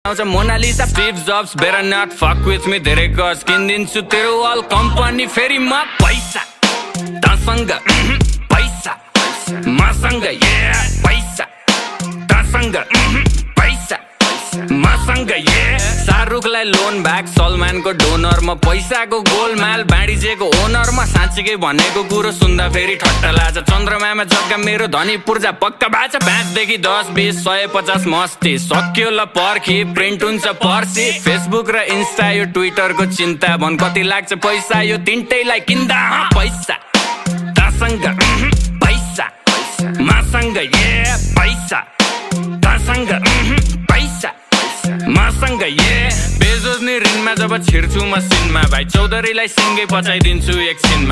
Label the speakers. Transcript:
Speaker 1: आउँछ Mona Lisa Steve Jobs better not fuck with me धेरै गज किनिदिन्छु तेरो अल कम्पनी फेरि म पैसा तसँग पैसा मसँग पैसा तसँग पैसा मसँग शाहरुखलाई लोन ब्याक सलमानको डोनर म पैसाको गोलमाल बाँडिजेको ओनर म साँच्चीकै भनेको कुरो सुन्दा फेरि ठट्टा लाग्छ चन्द्रमामा जग्गा मेरो धनी पूर्जा पक्का बाछ 5 देखि 10 20 150 मस्ती सक्यो ल पर्खी प्रिन्ट हुन्छ पर्सी फेसबुक र इन्स्टा यो ट्विटरको चिन्ता भन कति लाग्छ पैसा यो तिनटैलाई किन्दा पैसा तसँग पैसा मसँग पैसा तसँग पैसा मसँग बेजोज नि ऋणमा जब छिर्छु म सिनमा भाइ चौधरीलाई सिङ्गै पचाइदिन्छु एकछिनमा